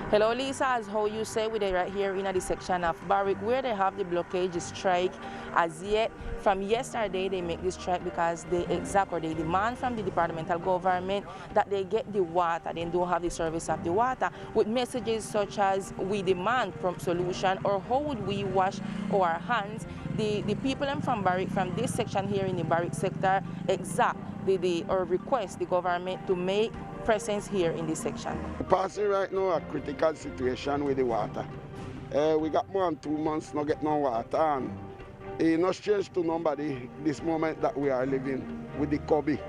Hello, Lisa. As how you say, we're right here in the section of Barrick where they have the blockade strike. As yet, from yesterday, they make this strike because they demand from the departmental government that they get the water. They don't have the service of the water, with messages such as we demand prompt solution or how would we wash our hands. The people from Barrick, from this section here in the Barrick sector, or request the government to make presence here in this section. We're passing right now a critical situation with the water. We got more than 2 months not get no water, and it's not strange to nobody this moment that we are living with the COVID.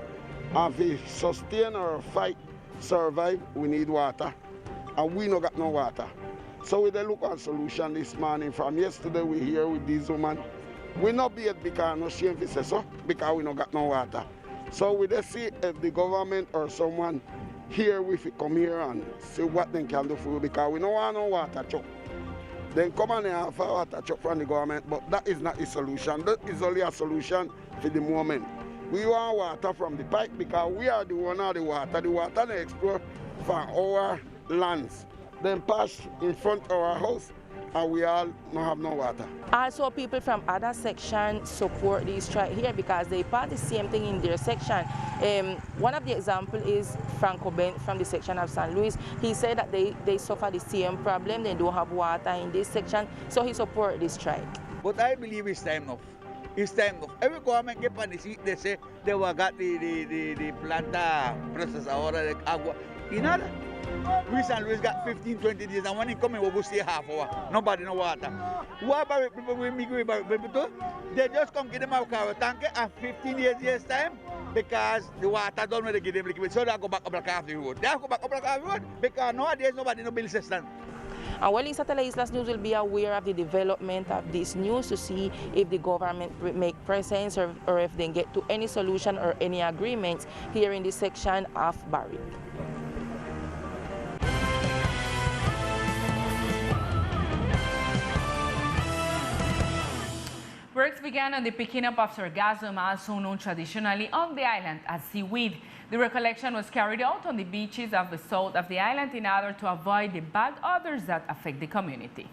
And if we sustain or fight, survive, we need water, and we not got no water. So we look at solution this morning. From yesterday we here with these women. We not be it because no shame to say so, because we not got no water. So we just see if the government or someone here we come here and see what they can do for you, because we don't want no water truck. Then come and have a water truck from the government, but that is not the solution. That is only a solution for the moment. We want water from the pipe because we are the one of the water. The water they explore from our lands, then pass in front of our house, and we all don't have no water. Also, people from other sections support this strike here because they part the same thing in their section. One of the examples is Franco Ben from the section of St. Louis. He said that they suffer the same problem. They don't have water in this section, so he support this strike. But I believe it's time enough. It's time enough. Every government get on the seat, they say they will got the planta process or the agua. You know that? We St. Louis got 15-20 days, and when he come in, we will stay half hour. Nobody no water. What about people we migrate people too? They just come get them out of tank and 15 years time because the water don't really give them liquid. So they go back up the Blockade road. They go back up the Blockade road because nowadays nobody no build system. And well, Lisa, Teleislas News will be aware of the development of this news to see if the government make presence or if they get to any solution or any agreements here in this section of Barrick. Works began on the picking up of Sargasso, also known traditionally on the island as seaweed. The recollection was carried out on the beaches of the south of the island in order to avoid the bad odors that affect the community.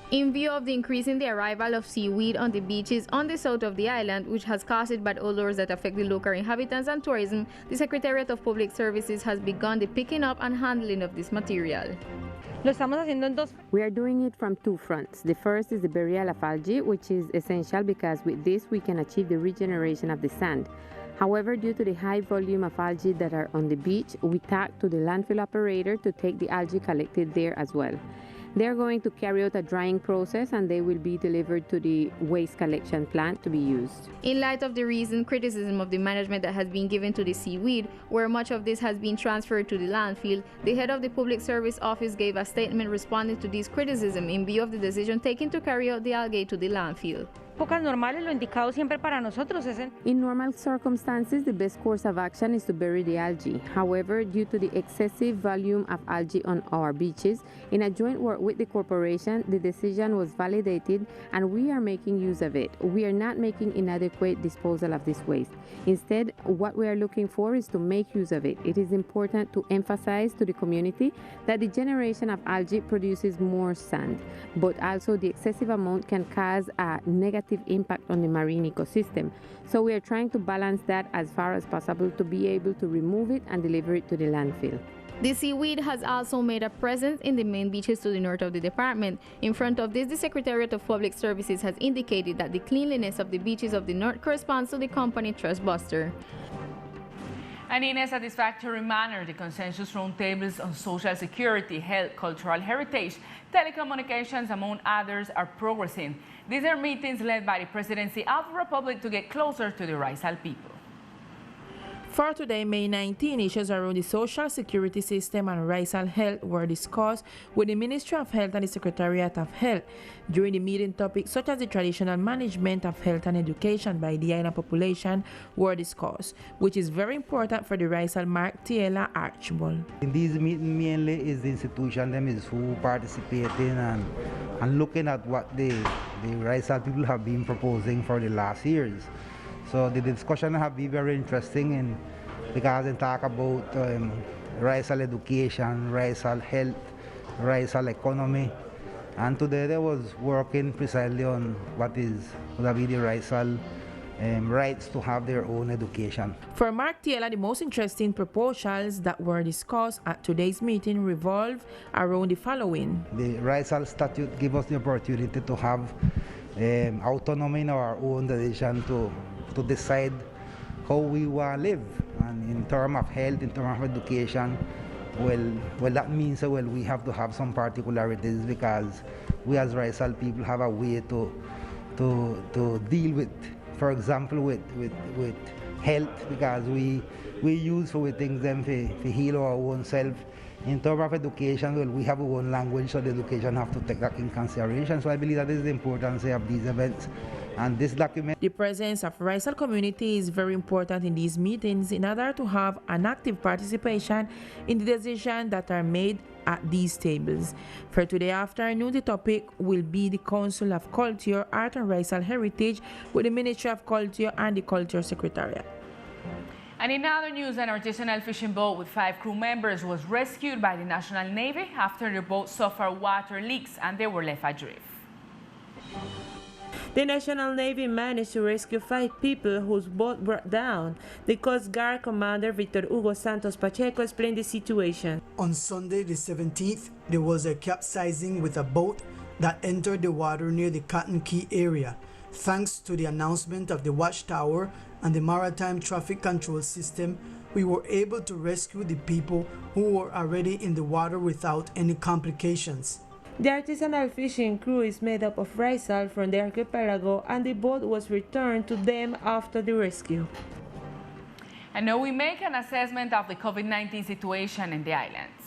In view of the increase in the arrival of seaweed on the beaches on the south of the island, which has caused bad odors that affect the local inhabitants and tourism, the Secretariat of Public Services has begun the picking up and handling of this material. We are doing it from two fronts. The first is the burial of algae, which is essential because with this we can achieve the regeneration of the sand. However, due to the high volume of algae that are on the beach, we talked to the landfill operator to take the algae collected there as well. They are going to carry out a drying process and they will be delivered to the waste collection plant to be used. In light of the recent criticism of the management that has been given to the seaweed, where much of this has been transferred to the landfill, the head of the Public Service Office gave a statement responding to this criticism in view of the decision taken to carry out the algae to the landfill. In normal circumstances, the best course of action is to bury the algae. However, due to the excessive volume of algae on our beaches, in a joint work with the corporation, the decision was validated and we are making use of it. We are not making inadequate disposal of this waste. Instead, what we are looking for is to make use of it. It is important to emphasize to the community that the generation of algae produces more sand, but also the excessive amount can cause a negative impact on the marine ecosystem. So we are trying to balance that as far as possible to be able to remove it and deliver it to the landfill. The seaweed has also made a presence in the main beaches to the north of the department. In front of this, the Secretariat of Public Services has indicated that the cleanliness of the beaches of the north corresponds to the company Trustbuster. And in a satisfactory manner, the consensus roundtables on social security, health, cultural heritage, telecommunications, among others, are progressing. These are meetings led by the Presidency of the Republic to get closer to the Raizal people. For today, May 19, issues around the social security system and Raizal health were discussed with the Ministry of Health and the Secretariat of Health. During the meeting, topics such as the traditional management of health and education by the island population were discussed, which is very important for the Raizal Mark Taylor Archibald. In these meetings, mainly is the institution them is who participating and looking at what the Raizal people have been proposing for the last years. So the discussion have been very interesting because they talk about Raizal education, Raizal health, Raizal economy. And today they was working precisely on what is going to be the Raizal rights to have their own education. For Mark Taylor, the most interesting proposals that were discussed at today's meeting revolve around the following. The Raizal statute gives us the opportunity to have autonomy in our own decision to decide how we want to live. And in terms of health, in terms of education, well, that means we have to have some particularities because we as Raizal people have a way to deal with, for example, with health, because we use for things them to heal our own self. In terms of education, we have our own language, so the education have to take that in consideration. So I believe that is the importance of these events. And this document. The presence of Raizal community is very important in these meetings in order to have an active participation in the decisions that are made at these tables. For today afternoon, the topic will be the Council of Culture, Art and Raizal Heritage with the Ministry of Culture and the Culture Secretariat. And in other news, an artisanal fishing boat with 5 crew members was rescued by the National Navy after the boat suffered water leaks and they were left adrift. The National Navy managed to rescue 5 people whose boat broke down. The Coast Guard Commander Victor Hugo Santos Pacheco explained the situation. On Sunday the 17th, there was a capsizing with a boat that entered the water near the Cotton Key area. Thanks to the announcement of the watchtower and the Maritime Traffic Control System, we were able to rescue the people who were already in the water without any complications. The artisanal fishing crew is made up of Raizal from the archipelago, and the boat was returned to them after the rescue. And now we make an assessment of the COVID-19 situation in the islands.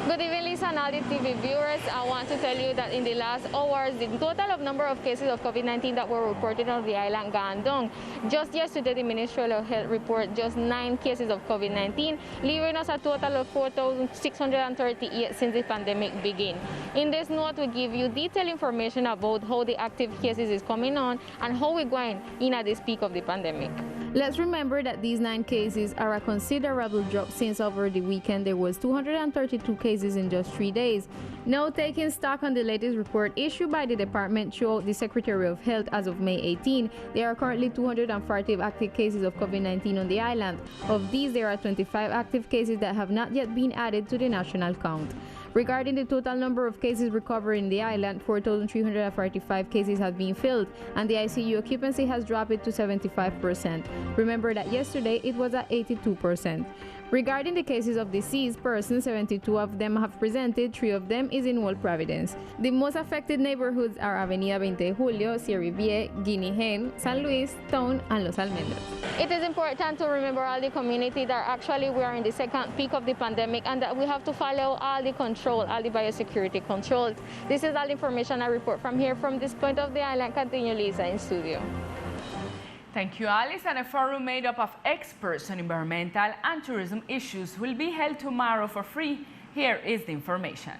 Good evening, Lisa and all the TV viewers. I want to tell you that in the last hours, the total of number of cases of COVID-19 that were reported on the island gone down. Just yesterday, the Ministry of Health reported just 9 cases of COVID-19, leaving us a total of 4,638 since the pandemic began. In this note, we give you detailed information about how the active cases is coming on and how we're going in at this peak of the pandemic. Let's remember that these 9 cases are a considerable drop since over the weekend there was 232 cases in just 3 days. Now, taking stock on the latest report issued by the department throughout the Secretary of Health as of May 18, there are currently 240 active cases of COVID-19 on the island. Of these, there are 25 active cases that have not yet been added to the national count. Regarding the total number of cases recovered in the island, 4,345 cases have been filled, and the ICU occupancy has dropped to 75%. Remember that yesterday it was at 82%. Regarding the cases of deceased persons, 72 of them have presented, 3 of them is in Old Providence. The most affected neighborhoods are Avenida 20 de Julio, Sierra Vie, Guinea Hen, San Luis, Town, and Los Almendros. It is important to remember all the community that actually we are in the second peak of the pandemic and that we have to follow all the control, all the biosecurity controls. This is all the information I report from here from this point of the island. Continue, Lisa, in studio. Thank you, Alice. And a forum made up of experts on environmental and tourism issues will be held tomorrow for free. Here is the information.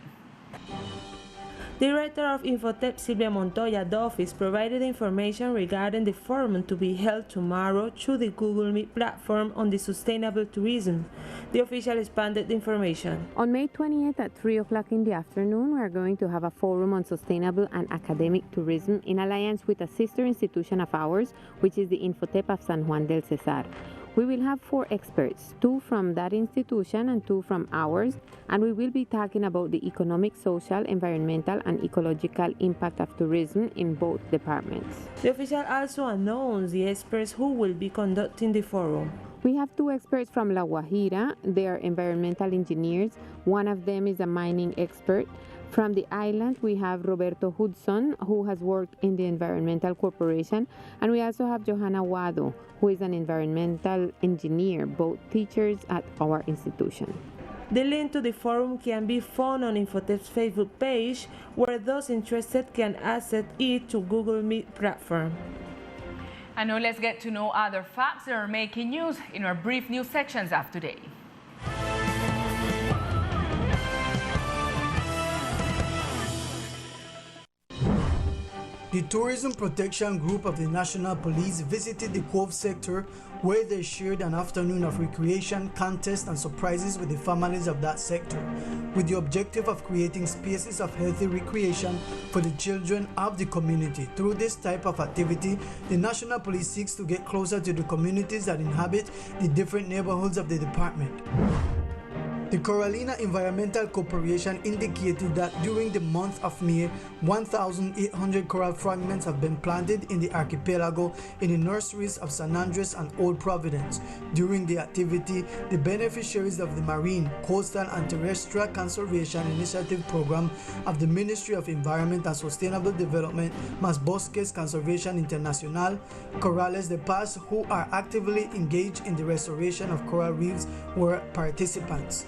Director of INFOTEP Silvia Montoya Dofis provided information regarding the forum to be held tomorrow through the Google Meet platform on the sustainable tourism. The official expanded the information. On May 28th at 3 o'clock in the afternoon, we are going to have a forum on sustainable and academic tourism in alliance with a sister institution of ours, which is the INFOTEP of San Juan del Cesar. We will have 4 experts, 2 from that institution and 2 from ours, and we will be talking about the economic, social, environmental, and ecological impact of tourism in both departments. The official also announced the experts who will be conducting the forum. We have 2 experts from La Guajira. They are environmental engineers. One of them is a mining expert. From the island, we have Roberto Hudson, who has worked in the Environmental Corporation, and we also have Johanna Wado, who is an environmental engineer, both teachers at our institution. The link to the forum can be found on INFOTEP's Facebook page, where those interested can access it to Google Meet platform. And now let's get to know other facts that are making news in our brief news sections of today. The The Tourism Protection Group of the National Police visited the Cove sector, where they shared an afternoon of recreation, contests and surprises with the families of that sector, with the objective of creating spaces of healthy recreation for the children of the community. Through this type of activity, the National Police seeks to get closer to the communities that inhabit the different neighborhoods of the department. The Coralina Environmental Corporation indicated that during the month of May, 1,800 coral fragments have been planted in the archipelago in the nurseries of San Andres and Old Providence. During the activity, the beneficiaries of the Marine, Coastal and Terrestrial Conservation Initiative Program of the Ministry of Environment and Sustainable Development, Mas Bosques Conservation Internacional, Corales de Paz, who are actively engaged in the restoration of coral reefs, were participants.